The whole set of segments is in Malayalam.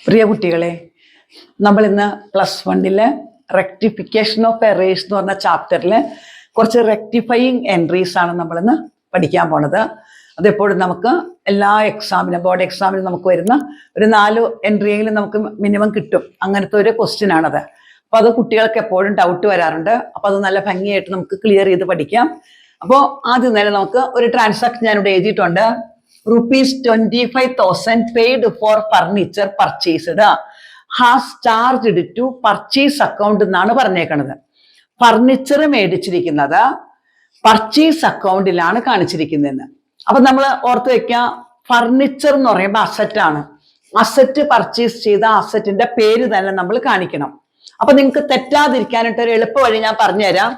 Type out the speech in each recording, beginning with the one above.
പ്രിയ കുട്ടികളെ, നമ്മൾ ഇന്ന് +1 റെക്ടിഫിക്കേഷൻ ഓഫ് എറേഴ്സ് എന്ന് പറഞ്ഞ ചാപ്റ്ററിൽ കുറച്ച് റെക്ടിഫയിങ് എൻട്രീസ് ആണ് നമ്മളിന്ന് പഠിക്കാൻ പോണത്. അതെപ്പോഴും നമുക്ക് എല്ലാ എക്സാമിനും ബോർഡ് എക്സാമിനും നമുക്ക് വരുന്ന ഒരു 4 എൻട്രിയെങ്കിലും നമുക്ക് മിനിമം കിട്ടും. അങ്ങനത്തെ ഒരു ക്വസ്റ്റ്യൻ ആണത്. അപ്പോൾ അത് കുട്ടികൾക്ക് എപ്പോഴും ഡൗട്ട് വരാറുണ്ട്. അപ്പോൾ അത് നല്ല ഭംഗിയായിട്ട് നമുക്ക് ക്ലിയർ ചെയ്ത് പഠിക്കാം. അപ്പോൾ ആദ്യം തന്നെ നമുക്ക് ഒരു ട്രാൻസാക്ഷൻ ഞാനിവിടെ എഴുതിയിട്ടുണ്ട്. ₹25,000 paid for furniture purchased has charged to purchase account എന്നാണ് പറഞ്ഞേക്കണത്. Furniture മേടിച്ചിരിക്കുന്നത് purchase അക്കൗണ്ടിലാണ് കാണിച്ചിരിക്കുന്നതെന്ന്. അപ്പൊ നമ്മൾ ഓർത്ത് വെക്കുക, ഫർണിച്ചർ എന്ന് പറയുമ്പോൾ അസറ്റ് ആണ്. അസറ്റ് പർച്ചേസ് ചെയ്ത അസറ്റിന്റെ പേര് തന്നെ നമ്മൾ കാണിക്കണം. അപ്പൊ നിങ്ങൾക്ക് തെറ്റാതിരിക്കാനായിട്ട് ഒരു എളുപ്പ വഴി ഞാൻ പറഞ്ഞുതരാം.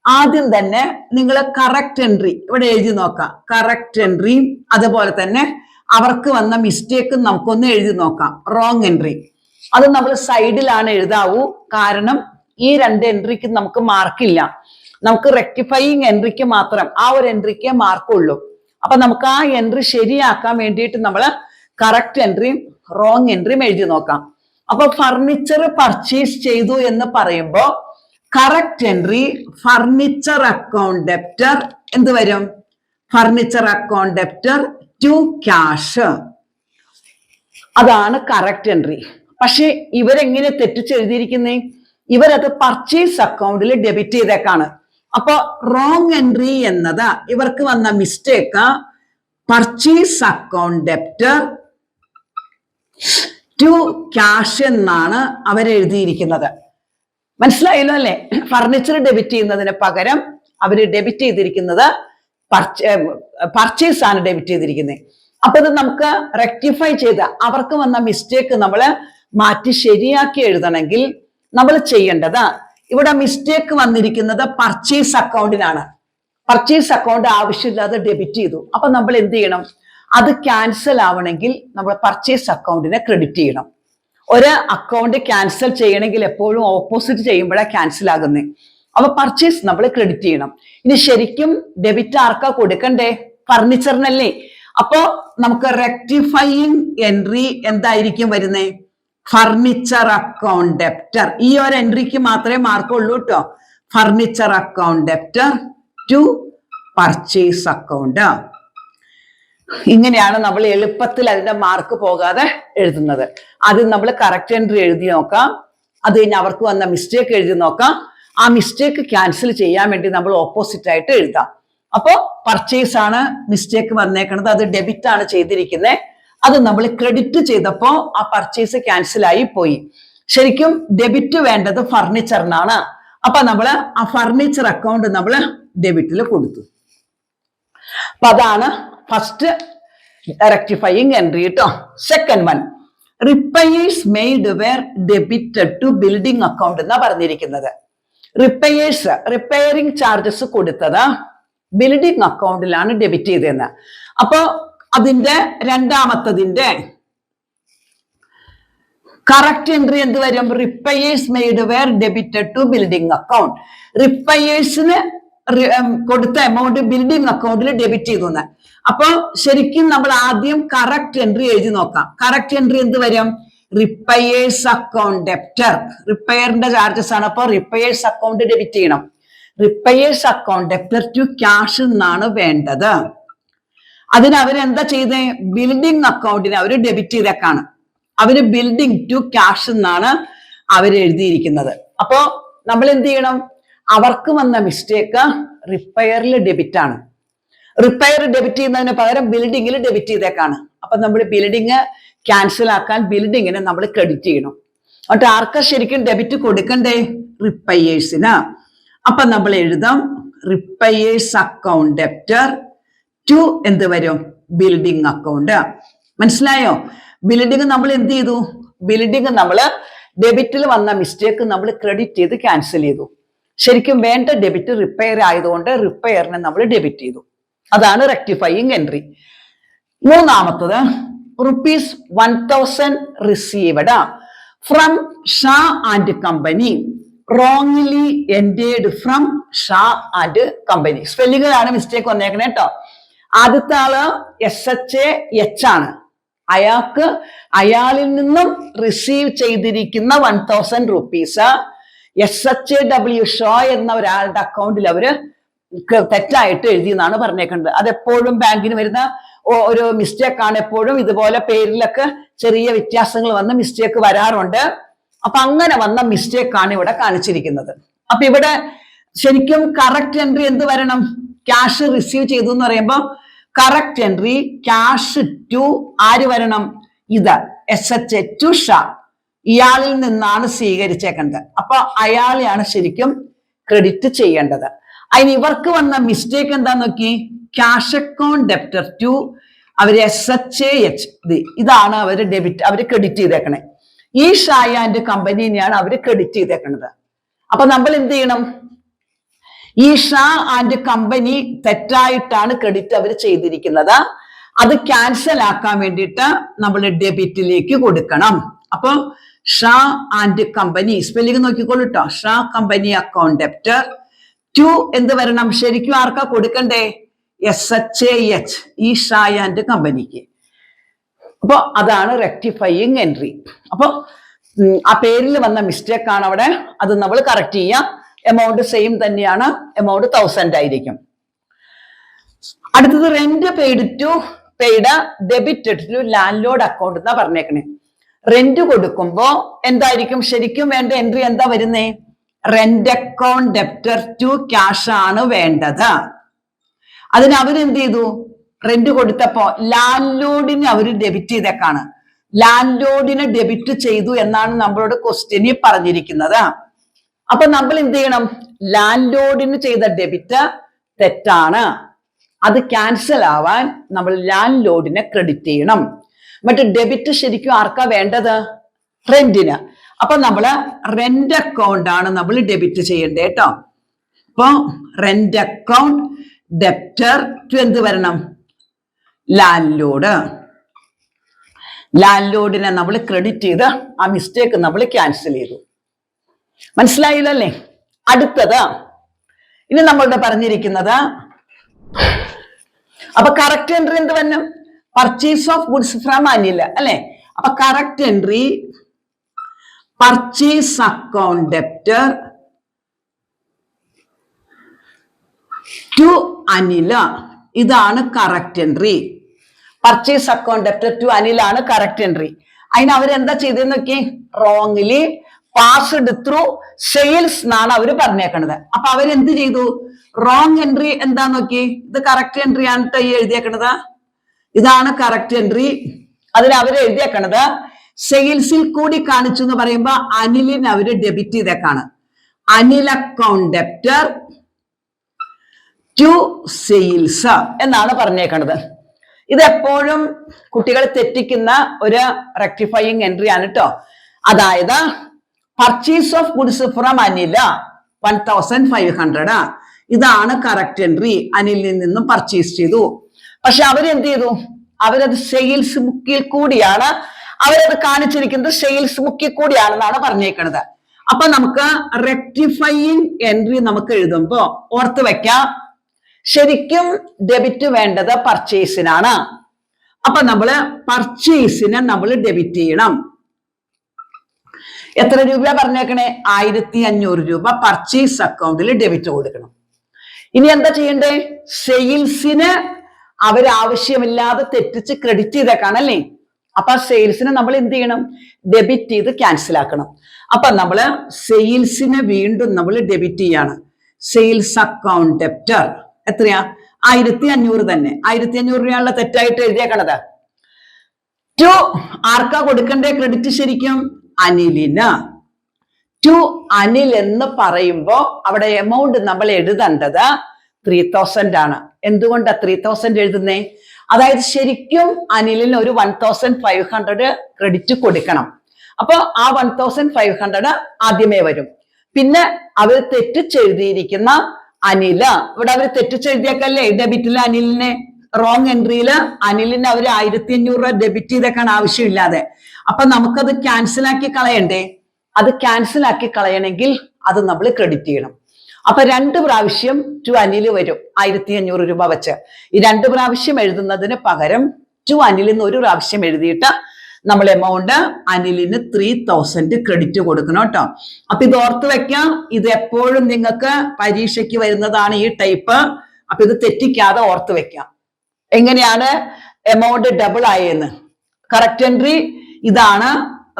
ആദ്യം തന്നെ നിങ്ങൾ കറക്റ്റ് എൻട്രി ഇവിടെ എഴുതി നോക്കാം. കറക്റ്റ് എൻട്രി, അതുപോലെ തന്നെ അവർക്ക് വന്ന മിസ്റ്റേക്കും നമുക്കൊന്ന് എഴുതി നോക്കാം. റോങ് എൻട്രി അത് നമ്മൾ സൈഡിലാണ് എഴുതാവൂ. കാരണം ഈ 2 എൻട്രിക്ക് നമുക്ക് മാർക്കില്ല. നമുക്ക് റെക്ടിഫയിങ് എൻട്രിക്ക് മാത്രം, ആ ഒരു എൻട്രിക്ക് മാർക്കുള്ളൂ. അപ്പൊ നമുക്ക് ആ എൻട്രി ശരിയാക്കാൻ വേണ്ടിയിട്ട് നമ്മൾ കറക്റ്റ് എൻട്രിയും റോങ് എൻട്രിയും എഴുതി നോക്കാം. അപ്പൊ ഫർണിച്ചർ പർച്ചേസ് ചെയ്തു എന്ന് പറയുമ്പോൾ correct entry furniture account debtor എന്ത് വരും? Furniture account debtor to cash. അതാണ് കറക്റ്റ് എൻട്രി. പക്ഷെ ഇവരെങ്ങനെ തെറ്റിച്ചെഴുതിയിരിക്കുന്നേ? ഇവരത് പർച്ചേസ് അക്കൗണ്ടിൽ ഡെബിറ്റ് ചെയ്തേക്കാണ്. അപ്പൊ റോങ് എൻട്രി എന്നത് ഇവർക്ക് വന്ന mistake purchase account debtor to cash എന്നാണ് അവരെഴുതിയിരിക്കുന്നത്. മനസ്സിലായല്ലോ അല്ലെ? ഫർണിച്ചർ ഡെബിറ്റ് ചെയ്യുന്നതിന് പകരം അവര് ഡെബിറ്റ് ചെയ്തിരിക്കുന്നത് പർച്ചേസ് ആണ് ഡെബിറ്റ് ചെയ്തിരിക്കുന്നത്. അപ്പൊ ഇത് നമുക്ക് റെക്ടിഫൈ ചെയ്ത് അവർക്ക് വന്ന മിസ്റ്റേക്ക് നമ്മൾ മാറ്റി ശരിയാക്കി എഴുതണമെങ്കിൽ നമ്മൾ ചെയ്യേണ്ടത്, ഇവിടെ മിസ്റ്റേക്ക് വന്നിരിക്കുന്നത് പർച്ചേസ് അക്കൗണ്ടിനാണ്. പർച്ചേസ് അക്കൗണ്ട് ആവശ്യമില്ലാതെ ഡെബിറ്റ് ചെയ്തു. അപ്പൊ നമ്മൾ എന്ത് ചെയ്യണം? അത് ക്യാൻസൽ ആവണമെങ്കിൽ നമ്മൾ പർച്ചേസ് അക്കൗണ്ടിനെ ക്രെഡിറ്റ് ചെയ്യണം. ഒരു അക്കൗണ്ട് ക്യാൻസൽ ചെയ്യണമെങ്കിൽ എപ്പോഴും ഓപ്പോസിറ്റ് ചെയ്യുമ്പോഴാണ് ക്യാൻസൽ ആകുന്നത്. അപ്പൊ പർച്ചേസ് നമ്മൾ ക്രെഡിറ്റ് ചെയ്യണം. ഇനി ശരിക്കും ഡെബിറ്റ് ആർക്കാ കൊടുക്കണ്ടേ? ഫർണിച്ചറിനല്ലേ. അപ്പോ നമുക്ക് റെക്ടിഫയിങ് എൻട്രി എന്തായിരിക്കും വരുന്നേ? Furniture account debtor. ഈ ഒരു എൻട്രിക്ക് മാത്രമേ മാർക്കുള്ളൂ കേട്ടോ. Furniture account debtor to purchase account. ഇങ്ങനെയാണ് നമ്മൾ എളുപ്പത്തിൽ അതിന്റെ മാർക്ക് പോകാതെ എഴുതുന്നത്. ആദ്യം നമ്മൾ കറക്റ്റ് എൻട്രി എഴുതി നോക്കാം. അത് കഴിഞ്ഞ് അവർക്ക് വന്ന മിസ്റ്റേക്ക് എഴുതി നോക്കാം. ആ മിസ്റ്റേക്ക് ക്യാൻസൽ ചെയ്യാൻ വേണ്ടി നമ്മൾ ഓപ്പോസിറ്റ് ആയിട്ട് എഴുതാം. അപ്പോ പർച്ചേസ് ആണ് മിസ്റ്റേക്ക് വന്നേക്കണത്, അത് ഡെബിറ്റ് ആണ് ചെയ്തിരിക്കുന്നത്. അത് നമ്മൾ ക്രെഡിറ്റ് ചെയ്തപ്പോ ആ പർച്ചേസ് ക്യാൻസൽ ആയി പോയി. ശരിക്കും ഡെബിറ്റ് വേണ്ടത് ഫർണിച്ചറിനാണ്. അപ്പൊ നമ്മള് ആ ഫർണിച്ചർ അക്കൗണ്ട് നമ്മൾ ഡെബിറ്റിൽ കൊടുത്തു. അപ്പൊ അതാണ് ഫസ്റ്റ് റെക്ടിഫയിങ് എൻട്രി കേട്ടോ. Second one, repairs made were debited to building account എന്നാ പറഞ്ഞിരിക്കുന്നത്. റിപ്പയേഴ്സ് റിപ്പയറിംഗ് ചാർജസ് കൊടുത്തത് ബിൽഡിംഗ് അക്കൗണ്ടിലാണ് ഡെബിറ്റ് ചെയ്തതെന്ന്. അപ്പൊ അതിന്റെ രണ്ടാമത്തതിന്റെ കറക്റ്റ് എൻട്രി എന്ത് വരും? Repairs made were debited to building account. റിപ്പയേഴ്സിന് കൊടുത്ത എമൗണ്ട് ബിൽഡിംഗ് അക്കൗണ്ടിൽ ഡെബിറ്റ് ചെയ്തു. അപ്പൊ ശരിക്കും നമ്മൾ ആദ്യം കറക്റ്റ് എൻട്രി എഴുതി നോക്കാം. കറക്റ്റ് എൻട്രി എന്ത് വരും? Repairs account debtor. റിപ്പയറിന്റെ ചാർജസ് ആണ്. അപ്പൊ റിപ്പയേഴ്സ് അക്കൗണ്ട് ഡെബിറ്റ് ചെയ്യണം. Repairs account debtor to cash എന്നാണ് വേണ്ടത്. അതിന് അവരെന്താ ചെയ്തേ? ബിൽഡിംഗ് അക്കൗണ്ടിന് അവര് ഡെബിറ്റ് ചെയ്തേക്കാണ്. അവര് ബിൽഡിംഗ് ടു ക്യാഷ് എന്നാണ് അവര് എഴുതിയിരിക്കുന്നത്. അപ്പോ നമ്മൾ എന്ത് ചെയ്യണം? അവർക്ക് വന്ന മിസ്റ്റേക്ക് റിപ്പയറിൽ ഡെബിറ്റ് ആണ്. റിപ്പയർ ഡെബിറ്റ് ചെയ്യുന്നതിന് പകരം ബിൽഡിങ്ങിൽ ഡെബിറ്റ് ചെയ്തേക്കാണ്. അപ്പൊ നമ്മൾ ബിൽഡിങ് ക്യാൻസൽ ആക്കാൻ ബിൽഡിങ്ങിനെ നമ്മൾ ക്രെഡിറ്റ് ചെയ്യണം. എന്നിട്ട് ആർക്കാ ശരിക്കും ഡെബിറ്റ് കൊടുക്കണ്ടേ? റിപ്പയേഴ്സിന്. അപ്പൊ നമ്മൾ എഴുതാം റിപ്പയേഴ്സ് അക്കൗണ്ട് ഡെപ്റ്റർ ടു എന്ത് വരും? Building account. മനസ്സിലായോ? ബിൽഡിംഗ് നമ്മൾ എന്ത് ചെയ്തു? ബിൽഡിംഗ് നമ്മൾ ഡെബിറ്റിൽ വന്ന മിസ്റ്റേക്ക് നമ്മൾ ക്രെഡിറ്റ് ചെയ്ത് ക്യാൻസൽ ചെയ്തു. ശരിക്കും വേണ്ട ഡെബിറ്റ് റിപ്പയർ ആയതുകൊണ്ട് റിപ്പയറിനെ നമ്മൾ ഡെബിറ്റ് ചെയ്തു. അതാണ് റെക്ടിഫയിങ് എൻട്രി. മൂന്നാമത്തത്, ₹1,000 received from Shah and company wrongly entered from Shah and company. സ്പെല്ലിംഗിലാണ് മിസ്റ്റേക്ക് വന്നേക്കണേ കേട്ടോ. ആദ്യത്തെ ആള് SHAH ആണ്. അയാളിൽ നിന്നും റിസീവ് ചെയ്തിരിക്കുന്ന 1000 rupees SHAW ഷോ എന്ന ഒരാളുടെ അക്കൗണ്ടിൽ അവര് തെറ്റായിട്ട് എഴുതി എന്നാണ് പറഞ്ഞേക്കുന്നത്. അതെപ്പോഴും ബാങ്കിന് വരുന്ന ഒരു മിസ്റ്റേക്ക് ആണ്. എപ്പോഴും ഇതുപോലെ പേരിലൊക്കെ ചെറിയ വ്യത്യാസങ്ങൾ വന്ന് മിസ്റ്റേക്ക് വരാറുണ്ട്. അപ്പൊ അങ്ങനെ വന്ന മിസ്റ്റേക്ക് ആണ് ഇവിടെ കാണിച്ചിരിക്കുന്നത്. അപ്പൊ ഇവിടെ ശരിക്കും കറക്റ്റ് എൻട്രി എന്ത് വരണം? ക്യാഷ് റിസീവ് ചെയ്തു എന്ന് പറയുമ്പോൾ കറക്റ്റ് എൻട്രി ക്യാഷ് ടു ആര് വരണം? ഇത് SHA ടു ഷാ, ഇയാളിൽ നിന്നാണ് സ്വീകരിച്ചേക്കേണ്ടത്. അപ്പൊ അയാളെയാണ് ശരിക്കും ക്രെഡിറ്റ് ചെയ്യേണ്ടത്. അതിന് ഇവർക്ക് വന്ന മിസ്റ്റേക്ക് എന്താന്ന് നോക്കി, ക്യാഷ് അക്കൗണ്ട് ഡെപ്റ്റർ ടു അവര് SHAH ഇതാണ് അവര് ക്രെഡിറ്റ് ചെയ്തേക്കണേ. ഈ ഷായ ആൻഡ് കമ്പനിനെയാണ് അവര് ക്രെഡിറ്റ് ചെയ്തേക്കുന്നത്. അപ്പൊ നമ്മൾ എന്ത് ചെയ്യണം? ഈ ഷാ ആൻഡ് കമ്പനി തെറ്റായിട്ടാണ് ക്രെഡിറ്റ് അവർ ചെയ്തിരിക്കുന്നത്. അത് ക്യാൻസൽ ആക്കാൻ വേണ്ടിയിട്ട് നമ്മൾ ഡെബിറ്റിലേക്ക് കൊടുക്കണം. അപ്പൊ ഷാ ആൻഡ് കമ്പനി സ്പെല്ലിംഗ് നോക്കിക്കോളൂ കേട്ടോ. Shah company account debtor to എന്ത് വരണം? ശരിക്കും ആർക്കാ കൊടുക്കണ്ടേ? SHAH, ഈ ഷാ ആൻഡ് കമ്പനിക്ക്. അപ്പൊ അതാണ് റെക്ടിഫയിങ് എൻട്രി. അപ്പൊ ആ പേരിൽ വന്ന മിസ്റ്റേക്ക് ആണ് അവിടെ, അത് നമ്മൾ കറക്റ്റ് ചെയ്യാം. എമൗണ്ട് സെയിം തന്നെയാണ്, എമൗണ്ട് 1000 ആയിരിക്കും. അടുത്തത് rent paid debited to landlord account എന്നാ പറഞ്ഞേക്കണേ. റെന്റ് കൊടുക്കുമ്പോ എന്തായിരിക്കും ശരിക്കും വേണ്ട എൻട്രി? എന്താ വരുന്നേ? Rent account debtor to cash ആണ് വേണ്ടത്. അതിന് അവരെന്ത് ചെയ്തു? റെന്റ് കൊടുത്തപ്പോ ലാൻഡ് ലോഡിന് അവര് ഡെബിറ്റ് ചെയ്തേക്കാണ്. ലാൻഡ് ലോഡിന് ഡെബിറ്റ് ചെയ്തു എന്നാണ് നമ്മളോട് ക്വസ്റ്റ്യനിൽ പറഞ്ഞിരിക്കുന്നത്. അപ്പൊ നമ്മൾ എന്ത് ചെയ്യണം? ലാൻഡ് ലോഡിന് ചെയ്ത ഡെബിറ്റ് തെറ്റാണ്. അത് ക്യാൻസൽ ആവാൻ നമ്മൾ ലാൻഡ് ലോഡിനെ ക്രെഡിറ്റ് ചെയ്യണം. മറ്റു ഡെബിറ്റ് ശരിക്കും ആർക്കാ വേണ്ടത്? റെന്റിന്. അപ്പൊ നമ്മള് റെന്റ് അക്കൗണ്ട് ആണ് നമ്മൾ ഡെബിറ്റ് ചെയ്യേണ്ടത് കേട്ടോ. അപ്പൊ റെന്റ് അക്കൗണ്ട് ഡെപ്റ്റർ ടു എന്ത് വരണം? Land load. ലാൻഡ് ലോഡിനെ നമ്മൾ ക്രെഡിറ്റ് ചെയ്ത് ആ മിസ്റ്റേക്ക് നമ്മൾ ക്യാൻസൽ ചെയ്തു. മനസ്സിലായില്ലല്ലേ? അടുത്തത് ഇനി നമ്മളുടെ പറഞ്ഞിരിക്കുന്നത്, അപ്പൊ കറക്റ്റ് എൻട്രി എന്ത് വരണം? Purchase of goods from Anil അല്ലെ. അപ്പൊ correct entry purchase account debtor to Anil, ഇതാണ് correct entry. Purchase account debtor to Anil ആണ് കറക്റ്റ് എൻട്രി. അതിന് അവരെന്താ ചെയ്തെന്ന് നോക്കി, റോങ്ലി പാസ്ഡ് ത്രൂ സെയിൽസ് എന്നാണ് അവര് പറഞ്ഞേക്കണത്. അപ്പൊ അവരെന്ത് ചെയ്തു? റോങ് എൻട്രി എന്താ നോക്കി, ഇത് കറക്റ്റ് എൻട്രി ആണ് ഈ എഴുതിയേക്കണത്. ഇതാണ് കറക്റ്റ് എൻട്രി. അതിൽ അവര് എഴുതിയേക്കണത് സെയിൽസിൽ കൂടി കാണിച്ചു എന്ന് പറയുമ്പോ അനിലിന് അവര് ഡെബിറ്റ് ചെയ്തേക്കാണ്. Anil account debtor to sales എന്നാണ് പറഞ്ഞേക്കണത്. ഇതെപ്പോഴും കുട്ടികൾ തെറ്റിക്കുന്ന ഒരു റെക്ടിഫയിങ് എൻട്രി ആണ് കേട്ടോ. അതായത് purchase of goods from Anil 1500 ഇതാണ് കറക്റ്റ് എൻട്രി. അനിലിൽ നിന്നും പർച്ചേസ് ചെയ്തു. പക്ഷെ അവരെന്ത് ചെയ്തു? അവരത് സെയിൽസ് ബുക്കിൽ കൂടിയാണ് അവരത് കാണിച്ചിരിക്കുന്നത്, സെയിൽസ് ബുക്കിൽ കൂടിയാണെന്നാണ് പറഞ്ഞേക്കുന്നത്. അപ്പൊ നമുക്ക് റെക്ടിഫയിങ് എൻട്രി നമുക്ക് എഴുതുമ്പോ ഓർത്ത് വെക്കാം, ശരിക്കും ഡെബിറ്റ് വേണ്ടത് പർച്ചേസിനാണ്. അപ്പൊ നമ്മള് പർച്ചേസിനെ നമ്മൾ ഡെബിറ്റ് ചെയ്യണം. എത്ര രൂപ പറഞ്ഞേക്കണേ? 1500 രൂപ പർച്ചേസ് അക്കൗണ്ടിൽ ഡെബിറ്റ് കൊടുക്കണം. ഇനി എന്താ ചെയ്യണ്ടേ? സെയിൽസിന് അവരാവശ്യമില്ലാതെ തെറ്റിച്ച് ക്രെഡിറ്റ് ചെയ്തേക്കാണല്ലേ. അപ്പൊ സെയിൽസിനെ നമ്മൾ എന്ത് ചെയ്യണം? ഡെബിറ്റ് ചെയ്ത് ക്യാൻസൽ ആക്കണം. അപ്പൊ നമ്മള് സെയിൽസിനെ വീണ്ടും നമ്മൾ ഡെബിറ്റ് ചെയ്യാണ്. സെയിൽസ് അക്കൗണ്ട് ഡെപ്റ്റർ എത്രയാ? 1500 തന്നെ. 1500 രൂപയുള്ള തെറ്റായിട്ട് എഴുതിയേക്കണത്. ടു ആർക്കാ കൊടുക്കണ്ടേ ക്രെഡിറ്റ്? ശരിക്കും അനിലിന്. ടു അനിൽ എന്ന് പറയുമ്പോ അവിടെ എമൗണ്ട് നമ്മൾ എഴുതേണ്ടത് 3000 ആണ്. എന്തുകൊണ്ടാ 3000 എഴുതുന്നേ? അതായത് ശരിക്കും അനിലിന് ഒരു 1500 ക്രെഡിറ്റ് കൊടുക്കണം. അപ്പൊ ആ 1500 ആദ്യമേ വരും. പിന്നെ അവർ തെറ്റിച്ചെഴുതിയിരിക്കുന്ന അനില്, ഇവിടെ അവർ തെറ്റിച്ചെഴുതിയേക്കല്ലേ ഡെബിറ്റില് അനിലിനെ, റോങ് എൻട്രിയില് അനിലിന് അവർ 1500 രൂപ ഡെബിറ്റ് ചെയ്തേക്കാൻ ആവശ്യമില്ലാതെ. അപ്പൊ നമുക്കത് ക്യാൻസൽ ആക്കി കളയണ്ടേ? അത് ക്യാൻസൽ ആക്കി കളയണമെങ്കിൽ അത് നമ്മൾ ക്രെഡിറ്റ് ചെയ്യണം. അപ്പൊ 2 പ്രാവശ്യം ടു അനിൽ വരും 1500 രൂപ വെച്ച്. ഈ 2 പ്രാവശ്യം എഴുതുന്നതിന് പകരം ടു അനിൽ എന്ന് ഒരു പ്രാവശ്യം എഴുതിയിട്ട് നമ്മൾ എമൗണ്ട് അനിലിന് 3000 ക്രെഡിറ്റ് കൊടുക്കണം കേട്ടോ. അപ്പൊ ഇത് ഓർത്ത് വെക്കാം. ഇത് എപ്പോഴും നിങ്ങൾക്ക് പരീക്ഷയ്ക്ക് വരുന്നതാണ് ഈ ടൈപ്പ്. അപ്പൊ ഇത് തെറ്റിക്കാതെ ഓർത്ത് വെക്കാം. എങ്ങനെയാണ് എമൗണ്ട് ഡബിൾ ആയെന്ന്? കറക്റ്റ് എൻട്രി ഇതാണ്,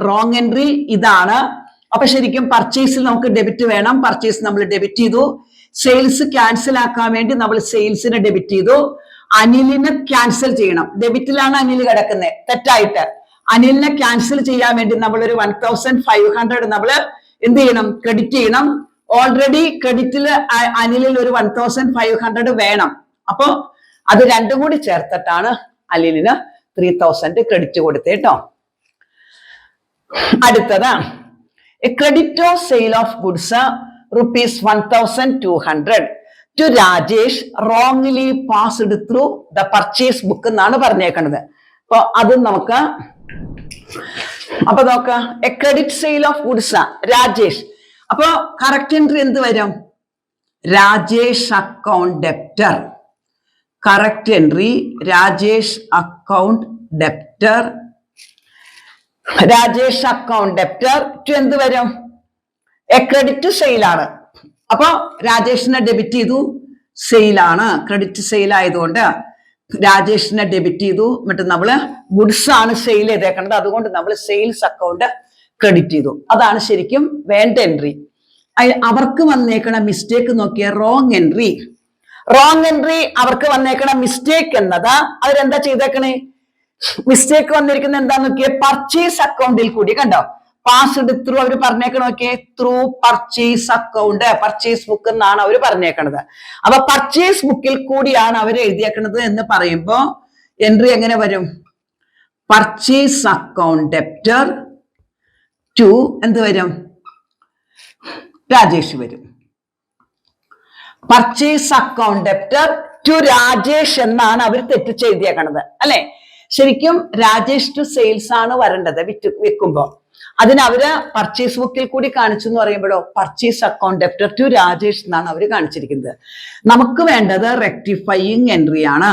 റോങ് എൻട്രി ഇതാണ്. അപ്പൊ ശരിക്കും പർച്ചേസിൽ നമുക്ക് ഡെബിറ്റ് വേണം. പർച്ചേസ് നമ്മൾ ഡെബിറ്റ് ചെയ്തു. സെയിൽസ് ക്യാൻസൽ ആക്കാൻ വേണ്ടി നമ്മൾ സെയിൽസിനെ ഡെബിറ്റ് ചെയ്തു. അനിലിനെ ക്യാൻസൽ ചെയ്യണം. ഡെബിറ്റിലാണ് അനിൽ കിടക്കുന്നത്, തെറ്റായിട്ട്. അനിലിനെ ക്യാൻസൽ ചെയ്യാൻ വേണ്ടി നമ്മൾ ഒരു 1500 നമ്മൾ എന്ത് ചെയ്യണം? ക്രെഡിറ്റ് ചെയ്യണം. ഓൾറെഡി ക്രെഡിറ്റിൽ അനിലിൽ ഒരു 1500 വേണം. അപ്പൊ അത് രണ്ടും കൂടി ചേർത്തിട്ടാണ് അനിലിന് 3000 ക്രെഡിറ്റ് കൊടുത്തേട്ടോ. അടുത്തത് a credit of sale of goods ₹1200 to Rajesh wrongly passed through the purchase book എന്നാണ് പറഞ്ഞേക്കുന്നത്. അപ്പൊ അത് നമുക്ക് നോക്കാം. A credit sale of goods Rajesh. അപ്പൊ കറക്റ്റ് എൻട്രി എന്ത് വരും? Rajesh account debtor. Correct entry Rajesh account debtor. Rajesh account debtor to എന്ത് വരും? എ ക്രെഡിറ്റ് സെയിലാണ്. അപ്പൊ രാജേഷിനെ ഡെബിറ്റ് ചെയ്തു, സെയിലാണ്, ക്രെഡിറ്റ് സെയിൽ ആയതുകൊണ്ട് രാജേഷിനെ ഡെബിറ്റ് ചെയ്തു. എന്നിട്ട് നമ്മള് ഗുഡ്സ് ആണ് സെയിൽ ചെയ്തേക്കേണ്ടത്, അതുകൊണ്ട് നമ്മൾ സെയിൽസ് അക്കൗണ്ട് ക്രെഡിറ്റ് ചെയ്തു. അതാണ് ശരിക്കും വേണ്ട എൻട്രി. അവർക്ക് വന്നേക്കണ മിസ്റ്റേക്ക് നോക്കിയ റോങ് എൻട്രി. റോങ് എൻട്രി അവർക്ക് വന്നേക്കണ മിസ്റ്റേക്ക് എന്നത് അവരെന്താ ചെയ്തേക്കണേ? മിസ്റ്റേക്ക് വന്നിരിക്കുന്നത് എന്താന്ന് നോക്കിയേ? പർച്ചേസ് അക്കൗണ്ടിൽ കൂടി. കണ്ടോ? പാസ്ഡ് ത്രൂ അവർ പറഞ്ഞേക്കണ നോക്കിയേ, through purchase account, purchase book എന്നാണ് അവർ പറഞ്ഞേക്കണത്. അപ്പൊ പർച്ചേസ് ബുക്കിൽ കൂടിയാണ് അവർ എഴുതിയേക്കണത് എന്ന് പറയുമ്പോ എൻട്രി എങ്ങനെ വരും? പർച്ചേസ് അക്കൗണ്ട് ഡെപ്റ്റർ ടു എന്ത് വരും? രാജേഷ് വരും. Purchase account debtor to Rajesh എന്നാണ് അവർ തെറ്റിച്ച് എഴുതിയേക്കണത്, അല്ലെ? ശരിക്കും രാജേഷ് ടു സെയിൽസ് ആണ് വരേണ്ടത് വിൽക്കുമ്പോ. അതിന് അവര് പർച്ചേസ് ബുക്കിൽ കൂടി കാണിച്ചു എന്ന് പറയുമ്പോഴോ purchase account debtor to Rajesh എന്നാണ് അവർ കാണിച്ചിരിക്കുന്നത്. നമുക്ക് വേണ്ടത് റെക്ടിഫയിങ് എൻട്രി ആണ്.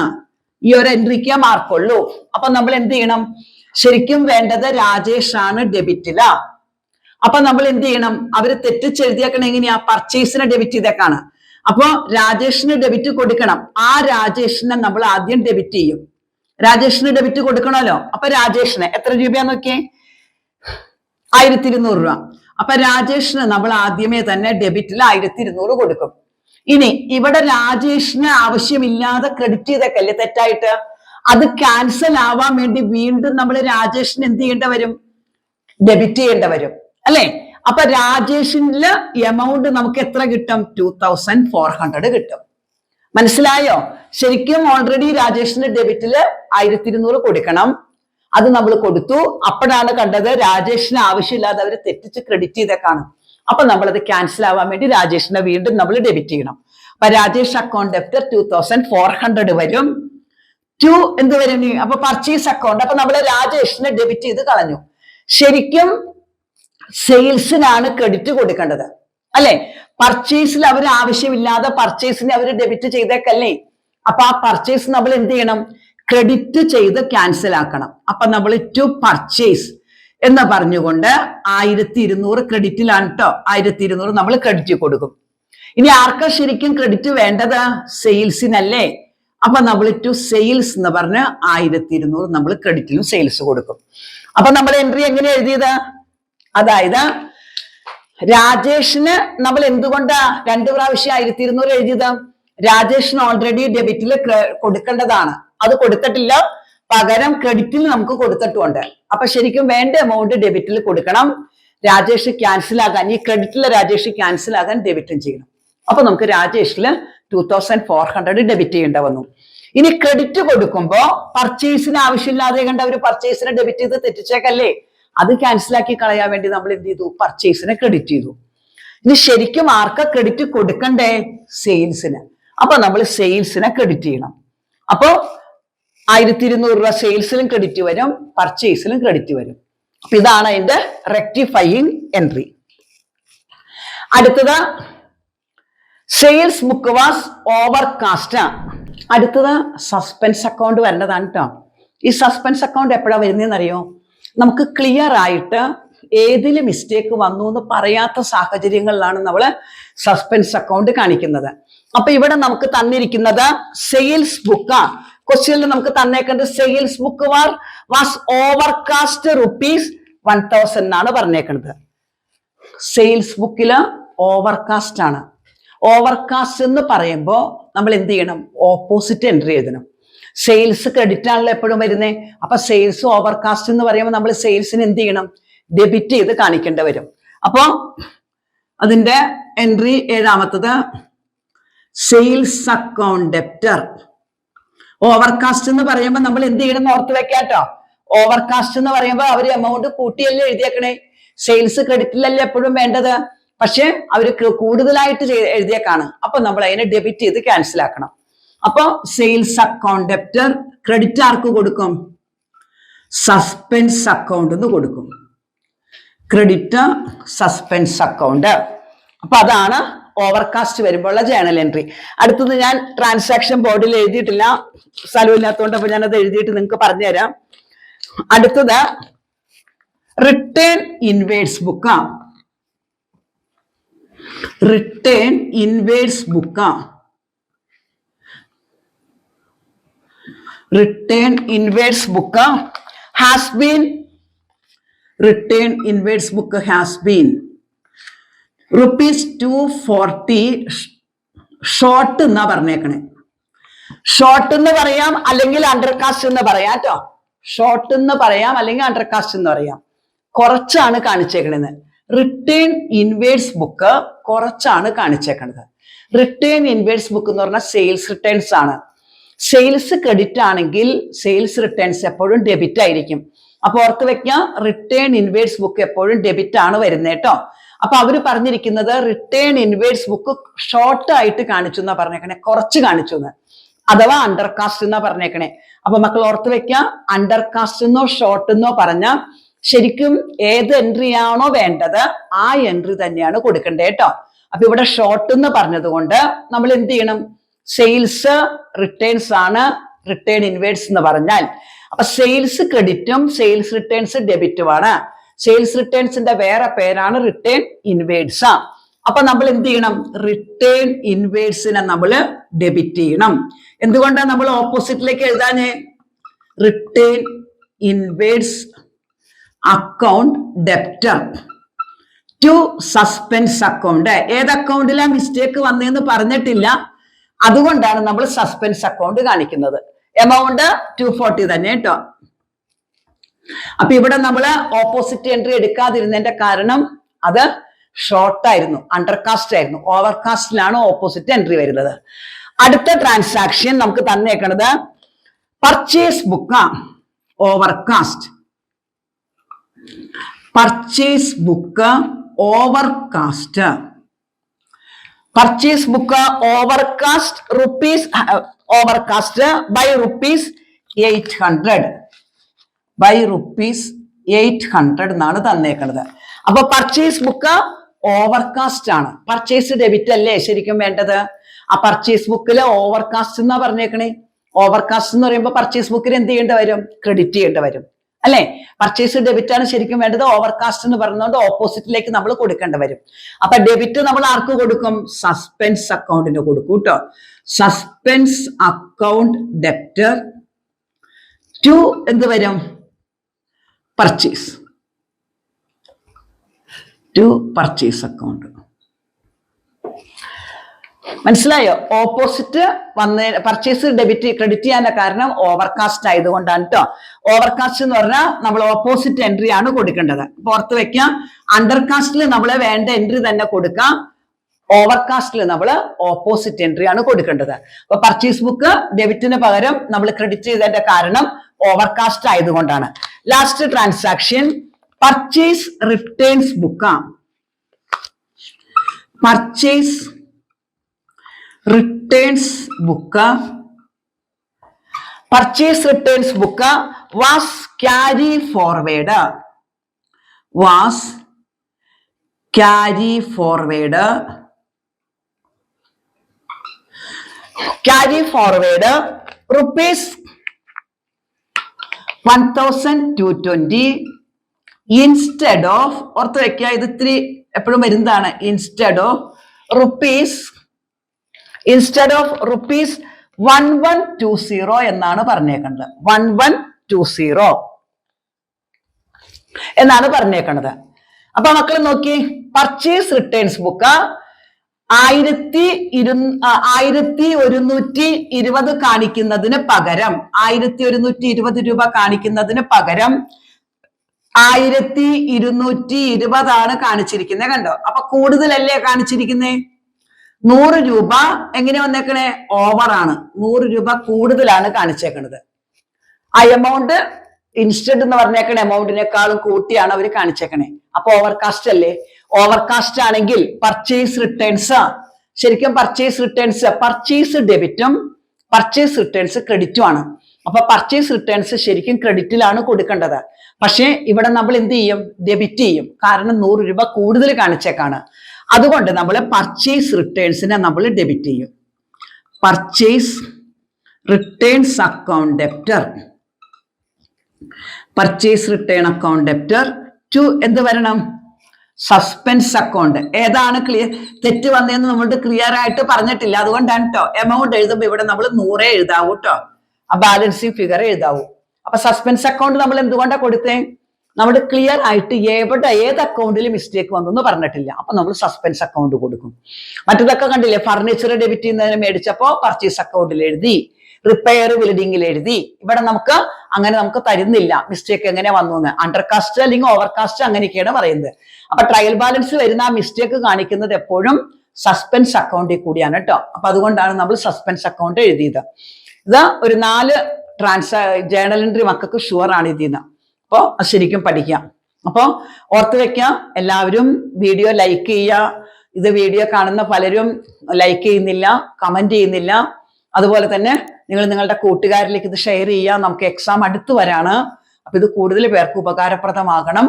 ഈ ഒരു എൻട്രിക്ക് മാർക്കുള്ളൂ. അപ്പൊ നമ്മൾ എന്ത് ചെയ്യണം? ശരിക്കും വേണ്ടത് രാജേഷ് ആണ് ഡെബിറ്റില. അപ്പൊ നമ്മൾ എന്ത് ചെയ്യണം? അവര് തെറ്റിച്ചെഴുതിയേക്കണം. എങ്ങനെയാ? പർച്ചേസിനെ ഡെബിറ്റ് ചെയ്തേക്കാണ്. അപ്പൊ രാജേഷിന് ഡെബിറ്റ് കൊടുക്കണം. ആ രാജേഷിനെ നമ്മൾ ആദ്യം ഡെബിറ്റ് ചെയ്യും. രാജേഷിന് ഡെബിറ്റ് കൊടുക്കണമല്ലോ. അപ്പൊ രാജേഷിന് എത്ര രൂപയാന്ന് നോക്കിയേ? 1200 രൂപ. അപ്പൊ രാജേഷിന് നമ്മൾ ആദ്യമേ തന്നെ ഡെബിറ്റിൽ 1200 കൊടുക്കും. ഇനി ഇവിടെ രാജേഷിന് ആവശ്യമില്ലാതെ ക്രെഡിറ്റ് ചെയ്തേക്കല്ലേ തെറ്റായിട്ട്, അത് ക്യാൻസൽ ആവാൻ വേണ്ടി വീണ്ടും നമ്മൾ രാജേഷിന് എന്ത് ചെയ്യേണ്ട വരും? ഡെബിറ്റ് ചെയ്യേണ്ട വരും, അല്ലെ? അപ്പൊ രാജേഷിന്റെ എമൗണ്ട് നമുക്ക് എത്ര കിട്ടും? 2400 കിട്ടും. മനസ്സിലായോ? ശരിക്കും ഓൾറെഡി രാജേഷിന്റെ ഡെബിറ്റില് 1200 കൊടുക്കണം. അത് നമ്മൾ കൊടുത്തു. അപ്പോഴാണ് കണ്ടത് രാജേഷിന് ആവശ്യമില്ലാതെ അവർ തെറ്റിച്ച് ക്രെഡിറ്റ് ചെയ്തേക്കാണ്. അപ്പൊ നമ്മളത് ക്യാൻസൽ ആവാൻ വേണ്ടി രാജേഷിനെ വീണ്ടും നമ്മൾ ഡെബിറ്റ് ചെയ്യണം. അപ്പൊ രാജേഷ് അക്കൗണ്ട് ഡെപ്റ്റർ 2400 വരും. ടു എന്ത് വരും? അപ്പൊ പർച്ചേസ് അക്കൗണ്ട്. അപ്പൊ നമ്മൾ രാജേഷിനെ ഡെബിറ്റ് ചെയ്ത് കളഞ്ഞു. ശരിക്കും സെയിൽസിനാണ് ക്രെഡിറ്റ് കൊടുക്കേണ്ടത്, അല്ലെ? പർച്ചേസിൽ അവർ ആവശ്യമില്ലാതെ പർച്ചേസിനെ അവർ ഡെബിറ്റ് ചെയ്തേക്കല്ലേ. അപ്പൊ ആ പർച്ചേസ് നമ്മൾ എന്ത് ചെയ്യണം? ക്രെഡിറ്റ് ചെയ്ത് ക്യാൻസൽ ആക്കണം. അപ്പൊ നമ്മൾ ടു പർച്ചേസ് എന്ന് പറഞ്ഞുകൊണ്ട് 1200 ക്രെഡിറ്റിലാണ് കേട്ടോ. 1200 നമ്മൾ ക്രെഡിറ്റ് കൊടുക്കും. ഇനി ആർക്കാ ശരിക്കും ക്രെഡിറ്റ് വേണ്ടത്? സെയിൽസിനല്ലേ. അപ്പൊ നമ്മൾ ടു സെയിൽസ് എന്ന് പറഞ്ഞ് 1200 നമ്മൾ ക്രെഡിറ്റിലും സെയിൽസ് കൊടുക്കും. അപ്പൊ നമ്മൾ എൻട്രി എങ്ങനെ എഴുതിയത്? അതായത് രാജേഷിന് നമ്മൾ എന്തുകൊണ്ടാ 2 പ്രാവശ്യം 1200 എഴുതിയത്? രാജേഷിന് ഓൾറെഡി ഡെബിറ്റിൽ കൊടുക്കേണ്ടതാണ്, അത് കൊടുത്തിട്ടില്ല. പകരം ക്രെഡിറ്റിൽ നമുക്ക് കൊടുത്തിട്ടുണ്ട്. അപ്പൊ ശരിക്കും വേണ്ട എമൗണ്ട് ഡെബിറ്റിൽ കൊടുക്കണം. രാജേഷ് ക്യാൻസൽ ആകാൻ, ഈ ക്രെഡിറ്റിലെ രാജേഷ് ക്യാൻസൽ ആകാൻ ഡെബിറ്റും ചെയ്യണം. അപ്പൊ നമുക്ക് രാജേഷില് 2400 ഡെബിറ്റ് ചെയ്യേണ്ട വന്നു. ഇനി ക്രെഡിറ്റ് കൊടുക്കുമ്പോ പർച്ചേസിന് ആവശ്യമില്ലാതെ കണ്ട ഒരു പർച്ചേസിനെ ഡെബിറ്റ് ചെയ്ത് തെറ്റിച്ചേക്കല്ലേ, അത് ക്യാൻസൽ ആക്കി കളയാൻ വേണ്ടി നമ്മൾ എന്ത് ചെയ്തു? പർച്ചേസിനെ ക്രെഡിറ്റ് ചെയ്തു. ഇനി ശരിക്കും ആർക്കാ ക്രെഡിറ്റ് കൊടുക്കണ്ടേ? സെയിൽസിന്. അപ്പൊ നമ്മൾ സെയിൽസിനെ ക്രെഡിറ്റ് ചെയ്യണം. അപ്പോ 1200 രൂപ സെയിൽസിലും ക്രെഡിറ്റ് വരും, പർച്ചേസിലും ക്രെഡിറ്റ് വരും. അപ്പൊ ഇതാണ് അതിന്റെ റെക്ടിഫയിങ് എൻട്രി. അടുത്തത് സെയിൽസ് ബുക്ക് വാസ് ഓവർകാസ്റ്റ്. അടുത്തത് സസ്പെൻസ് അക്കൗണ്ട് വരേണ്ടതാണ് കേട്ടോ. ഈ സസ്പെൻസ് അക്കൗണ്ട് എപ്പോഴാണ് വരുന്നതെന്നറിയോ? നമുക്ക് ക്ലിയർ ആയിട്ട് ഏതിൽ മിസ്റ്റേക്ക് വന്നു എന്ന് പറയാത്ത സാഹചര്യങ്ങളിലാണ് നമ്മൾ സസ്പെൻസ് അക്കൗണ്ട് കാണിക്കുന്നത്. അപ്പൊ ഇവിടെ നമുക്ക് തന്നിരിക്കുന്നത് സെയിൽസ് ബുക്ക്. ക്വസ്റ്റ്യനിൽ നമുക്ക് തന്നേക്കുന്നത് സെയിൽസ് ബുക്ക് വാസ് ഓവർകാസ്റ്റ് ₹1000 എന്നാണ് പറഞ്ഞേക്കുന്നത്. സെയിൽസ് ബുക്കില് ഓവർകാസ്റ്റ് ആണ്. ഓവർകാസ്റ്റ് എന്ന് പറയുമ്പോൾ നമ്മൾ എന്ത് ചെയ്യണം? ഓപ്പോസിറ്റ് എൻട്രി എഴുതണം. സെയിൽസ് ക്രെഡിറ്റ് ആണല്ലോ എപ്പോഴും വരുന്നേ. അപ്പൊ സെയിൽസ് ഓവർകാസ്റ്റ് എന്ന് പറയുമ്പോൾ നമ്മൾ സെയിൽസിന് എന്ത് ചെയ്യണം? ഡെബിറ്റ് ചെയ്ത് കാണിക്കേണ്ടി വരും. അപ്പോ അതിന്റെ എൻട്രി ഏഴാമത്തത് സെയിൽസ് അക്കൗണ്ട് ഡെപ്റ്റർ. ഓവർകാസ്റ്റ് എന്ന് പറയുമ്പോൾ നമ്മൾ എന്ത് ചെയ്യണം എന്ന് ഓർത്ത് വെക്കാട്ടോ. ഓവർകാസ്റ്റ് എന്ന് പറയുമ്പോൾ അവർ എമൗണ്ട് കൂട്ടിയല്ലേ എഴുതിയേക്കണേ. സെയിൽസ് ക്രെഡിറ്റിലല്ലേ എപ്പോഴും വേണ്ടത്. പക്ഷെ അവര് കൂടുതലായിട്ട് എഴുതിയേക്കാണ്. അപ്പൊ നമ്മൾ അതിനെ ഡെബിറ്റ് ചെയ്ത് ക്യാൻസൽ ആക്കണം. അപ്പൊ സെയിൽസ് അക്കൗണ്ട് ഡെപ്റ്റർ ക്രെഡിറ്റ് ആർക്ക് കൊടുക്കും? സസ്പെൻസ് അക്കൗണ്ട് എന്ന് കൊടുക്കും. Credit suspense account. അപ്പൊ അതാണ് ഓവർകാസ്റ്റ് വരുമ്പോഴുള്ള ജേണൽ എൻട്രി. അടുത്തത് ഞാൻ ട്രാൻസാക്ഷൻ ബോർഡിൽ എഴുതിയിട്ടില്ല, സ്ഥലമില്ലാത്തതുകൊണ്ട്. അപ്പൊ ഞാനത് എഴുതിയിട്ട് നിങ്ങൾക്ക് പറഞ്ഞുതരാം. അടുത്തത് return inverse book. Return inverse book. Return inverse book has been return inverse book has been ₹240 short എന്നാ പറഞ്ഞേക്കണേ. ഷോർട്ട് എന്ന് പറയാം, അല്ലെങ്കിൽ അണ്ടർകാസ്റ്റ് എന്ന് പറയാം കേട്ടോ. ഷോർട്ട് എന്ന് പറയാം, അല്ലെങ്കിൽ അണ്ടർകാസ്റ്റ് എന്ന് പറയാം. കുറച്ചാണ് കാണിച്ചേക്കണത്. റിട്ടേൺ ഇൻവേഴ്സ് ബുക്ക് കുറച്ചാണ് കാണിച്ചേക്കണത്. റിട്ടേൺ ഇൻവേഴ്സ് ബുക്ക് എന്ന് പറഞ്ഞാൽ സെയിൽസ് റിട്ടേൺസ് ആണ്. സെയിൽസ് ക്രെഡിറ്റ് ആണെങ്കിൽ സെയിൽസ് റിട്ടേൺസ് എപ്പോഴും ഡെബിറ്റ് ആയിരിക്കും. അപ്പൊ ഓർത്ത് വെക്കാം, റിട്ടേൺ ഇൻവേഴ്സ് ബുക്ക് എപ്പോഴും ഡെബിറ്റ് ആണ് വരുന്നത് കേട്ടോ. അപ്പൊ അവര് പറഞ്ഞിരിക്കുന്നത് റിട്ടേൺ ഇൻവേഴ്സ് ബുക്ക് ഷോർട്ട് ആയിട്ട് കാണിച്ചു എന്നാ പറഞ്ഞേക്കണേ, കുറച്ച് കാണിച്ചു എന്ന്, അഥവാ അണ്ടർകാസ്റ്റ് എന്നാ പറഞ്ഞേക്കണേ. അപ്പൊ മക്കൾ ഓർത്ത് വെക്കാം, അണ്ടർകാസ്റ്റ് എന്നോ ഷോർട്ട് എന്നോ പറഞ്ഞ ശരിക്കും ഏത് എൻട്രി ആണോ വേണ്ടത് ആ എൻട്രി തന്നെയാണ് കൊടുക്കേണ്ടത് കേട്ടോ. അപ്പൊ ഇവിടെ ഷോർട്ട് എന്ന് പറഞ്ഞത് കൊണ്ട് നമ്മൾ എന്ത് ചെയ്യണം? സെയിൽസ് റിട്ടേൺസ് ആണ് റിട്ടേൺ ഇൻവേഴ്സ് എന്ന് പറഞ്ഞാൽ. അപ്പൊ സെയിൽസ് ക്രെഡിറ്റും സെയിൽസ് റിട്ടേൺസ് ഡെബിറ്റുമാണ്. സെയിൽസ് റിട്ടേൺസിന്റെ വേറെ പേരാണ് റിട്ടേൺ ഇൻവേഴ്സ്. അപ്പൊ നമ്മൾ എന്ത് ചെയ്യണം? റിട്ടേൺ ഇൻവേഴ്സിനെ നമ്മൾ ഡെബിറ്റ് ചെയ്യണം. എന്തുകൊണ്ടാണ് നമ്മൾ ഓപ്പോസിറ്റിലേക്ക് എഴുതാഞ്ഞേ? Return inwards account debtor to suspense account. ഏത് അക്കൗണ്ടിലാ മിസ്റ്റേക്ക് വന്നതെന്ന് പറഞ്ഞിട്ടില്ല, അതുകൊണ്ടാണ് നമ്മൾ സസ്പെൻസ് അക്കൗണ്ട് കാണിക്കുന്നത്. എമൗണ്ട് 240 തന്നെ കേട്ടോ. അപ്പൊ ഇവിടെ നമ്മൾ ഓപ്പോസിറ്റ് എൻട്രി എടുക്കാതിരുന്നതിന്റെ കാരണം അത് ഷോർട്ട് ആയിരുന്നു, അണ്ടർകാസ്റ്റ് ആയിരുന്നു. ഓവർകാസ്റ്റിലാണ് ഓപ്പോസിറ്റ് എൻട്രി വരുന്നത്. അടുത്ത ട്രാൻസാക്ഷൻ നമുക്ക് തന്നേക്കണത് purchase book. Overcast. Purchase book overcast. Purchase book overcast overcast by ₹800. By ₹800 എന്നാണ് തന്നേക്കുന്നത്. അപ്പൊ പർച്ചേസ് ബുക്ക് ഓവർകാസ്റ്റ് ആണ്. പർച്ചേസ് ഡെബിറ്റ് അല്ലേ ശരിക്കും വേണ്ടത്? ആ പർച്ചേസ് ബുക്കില് ഓവർകാസ്റ്റ് എന്നാ പറഞ്ഞേക്കണേ. ഓവർകാസ്റ്റ് എന്ന് പറയുമ്പോൾ പർച്ചേസ് ബുക്കിൽ എന്ത് ചെയ്യേണ്ടി വരും? ക്രെഡിറ്റ് ചെയ്യേണ്ടി വരും അല്ലെ? പർച്ചേസ് ഡെബിറ്റ് ആണ് ശരിക്കും വേണ്ടത്. ഓവർകാസ്റ്റ് എന്ന് പറയുന്നതുകൊണ്ട് ഓപ്പോസിറ്റിലേക്ക് നമ്മൾ കൊടുക്കേണ്ടി വരും. അപ്പൊ ഡെബിറ്റ് നമ്മൾ ആർക്ക് കൊടുക്കും? സസ്പെൻസ് അക്കൗണ്ടിന് കൊടുക്കും കേട്ടോ. സസ്പെൻസ് അക്കൗണ്ട് ഡെപ്റ്റർ ടു എന്ത് വരും? പർച്ചേസ്. To purchase account. മനസ്സിലായോ? ഓപ്പോസിറ്റ് വന്ന് പർച്ചേസ് ഡെബിറ്റ് ക്രെഡിറ്റ് ചെയ്യാനുള്ള കാരണം ഓവർകാസ്റ്റ് ആയതുകൊണ്ടാണ് കേട്ടോ. ഓവർകാസ്റ്റ് എന്ന് പറഞ്ഞാൽ നമ്മൾ ഓപ്പോസിറ്റ് എൻട്രി ആണ് കൊടുക്കേണ്ടത്. പുറത്ത് വെക്കാം. അണ്ടർകാസ്റ്റിൽ നമ്മൾ വേണ്ട എൻട്രി തന്നെ കൊടുക്കാം. ഓവർകാസ്റ്റിൽ നമ്മൾ ഓപ്പോസിറ്റ് എൻട്രി ആണ് കൊടുക്കേണ്ടത്. അപ്പൊ പർച്ചേസ് ബുക്ക് ഡെബിറ്റിന് പകരം നമ്മൾ ക്രെഡിറ്റ് ചെയ്തതിന്റെ കാരണം ഓവർകാസ്റ്റ് ആയതുകൊണ്ടാണ്. Last transaction purchase returns book. Purchase returns book. Purchase returns book was carry forward. Was carry forward. Carry forward 1220 instead of, ഓർത്ത് വെക്കുക, ഇത് ഇത്തിരി എപ്പോഴും വരുന്നതാണ്, ഇൻസ്റ്റെഡ് ഓഫ് റുപ്പീസ് 1120 എന്നാണ് പറഞ്ഞേക്കുന്നത്. 1120 എന്നാണ് പറഞ്ഞേക്കണത്. അപ്പൊ മക്കൾ നോക്കി, പർച്ചേസ് റിട്ടേൺസ് ബുക്ക് 1120 കാണിക്കുന്നതിന് പകരം 1120 രൂപ കാണിക്കുന്നതിന് പകരം 1220 ആണ് കാണിച്ചിരിക്കുന്നത്. കണ്ടോ? അപ്പൊ കൂടുതലല്ലേ കാണിച്ചിരിക്കുന്നേ? 100 രൂപ എങ്ങനെ വന്നേക്കണേ? ഓവറാണ്. 100 രൂപ കൂടുതലാണ് കാണിച്ചേക്കണത്. ആ എമൗണ്ട് ഇൻസ്റ്റഡ് എന്ന് പറഞ്ഞേക്കണ എമൗണ്ടിനേക്കാളും കൂട്ടിയാണ് അവർ കാണിച്ചേക്കണേ. അപ്പൊ ഓവർകാസ്റ്റ് അല്ലേ? ഓവർകാസ്റ്റ് ആണെങ്കിൽ പർച്ചേസ് റിട്ടേൺസ്, ശരിക്കും പർച്ചേസ് ഡെബിറ്റും പർച്ചേസ് റിട്ടേൺസ് ക്രെഡിറ്റും ആണ്. അപ്പൊ പർച്ചേസ് റിട്ടേൺസ് ശരിക്കും ക്രെഡിറ്റിലാണ് കൊടുക്കേണ്ടത്. പക്ഷെ ഇവിടെ നമ്മൾ എന്ത് ചെയ്യും? ഡെബിറ്റ് ചെയ്യും. കാരണം 100 രൂപ കൂടുതൽ കാണിച്ചേക്കാണ്. അതുകൊണ്ട് നമ്മൾ പർച്ചേസ് റിട്ടേൺസിനെ നമ്മൾ ഡെബിറ്റ് ചെയ്യും. Purchase returns account debtor, purchase return account debtor to എന്ത് വരണം? Suspense account. ഏതാണ് തെറ്റ് വന്നതെന്ന് നമ്മളുടെ ക്ലിയർ ആയിട്ട് പറഞ്ഞിട്ടില്ല. അതുകൊണ്ടാണ് കേട്ടോ എമൗണ്ട് എഴുതുമ്പോൾ ഇവിടെ നമ്മൾ 100 എഴുതാവൂ കേട്ടോ, ആ ബാലൻസിങ് ഫിഗർ എഴുതാവൂ. അപ്പൊ സസ്പെൻസ് അക്കൗണ്ട് നമ്മൾ എന്തുകൊണ്ടാണ് കൊടുത്തേ? നമ്മൾ ക്ലിയർ ആയിട്ട് ഏത് അക്കൗണ്ടിൽ മിസ്റ്റേക്ക് വന്നു പറഞ്ഞിട്ടില്ല. അപ്പൊ നമ്മൾ സസ്പെൻസ് അക്കൗണ്ട് കൊടുക്കും. മറ്റതൊക്കെ കണ്ടില്ലേ? ഫർണിച്ചർ ഡെബിറ്റ് ചെയ്യുന്നതിന് മേടിച്ചപ്പോ പർച്ചേസ് അക്കൗണ്ടിൽ എഴുതി, റിപ്പയർ ബിൽഡിംഗിൽ എഴുതി. ഇവിടെ നമുക്ക് തരുന്നില്ല മിസ്റ്റേക്ക് എങ്ങനെ വന്നു എന്ന്. അണ്ടർകാസ്റ്റ് അല്ലെങ്കിൽ ഓവർകാസ്റ്റ് അങ്ങനെയൊക്കെയാണ് പറയുന്നത്. അപ്പൊ ട്രയൽ ബാലൻസ് വരുന്ന ആ മിസ്റ്റേക്ക് കാണിക്കുന്നത് എപ്പോഴും സസ്പെൻസ് അക്കൗണ്ടിൽ കൂടിയാണ് കേട്ടോ. അപ്പൊ അതുകൊണ്ടാണ് നമ്മൾ സസ്പെൻസ് അക്കൗണ്ട് എഴുതിയത്. ഇത് ഒരു 4 ജേണൽ എൻട്രി മക്കൾക്ക് ഷുവർ ആണ് ഇതിന്ന്. അപ്പോൾ ശരിക്കും പഠിക്കാം. അപ്പോൾ ഓർത്ത് വെക്കാം, എല്ലാവരും വീഡിയോ ലൈക്ക് ചെയ്യുക. ഇത് വീഡിയോ കാണുന്ന പലരും ലൈക്ക് ചെയ്യുന്നില്ല, കമന്റ് ചെയ്യുന്നില്ല. അതുപോലെ തന്നെ നിങ്ങൾ നിങ്ങളുടെ കൂട്ടുകാരിലേക്ക് ഇത് ഷെയർ ചെയ്യുക. നമുക്ക് എക്സാം അടുത്ത് വരാണ്. അപ്പൊ ഇത് കൂടുതൽ പേർക്ക് ഉപകാരപ്രദമാകണം.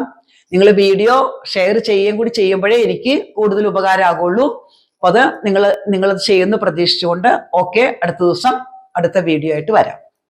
നിങ്ങൾ വീഡിയോ ഷെയർ ചെയ്യുകയും കൂടി ചെയ്യുമ്പോഴേ എനിക്ക് കൂടുതൽ ഉപകാരമാകുള്ളൂ. അപ്പൊ അത് നിങ്ങൾ ചെയ്യുന്നു പ്രതീക്ഷിച്ചുകൊണ്ട് ഓക്കെ, അടുത്ത ദിവസം അടുത്ത വീഡിയോ ആയിട്ട് വരാം.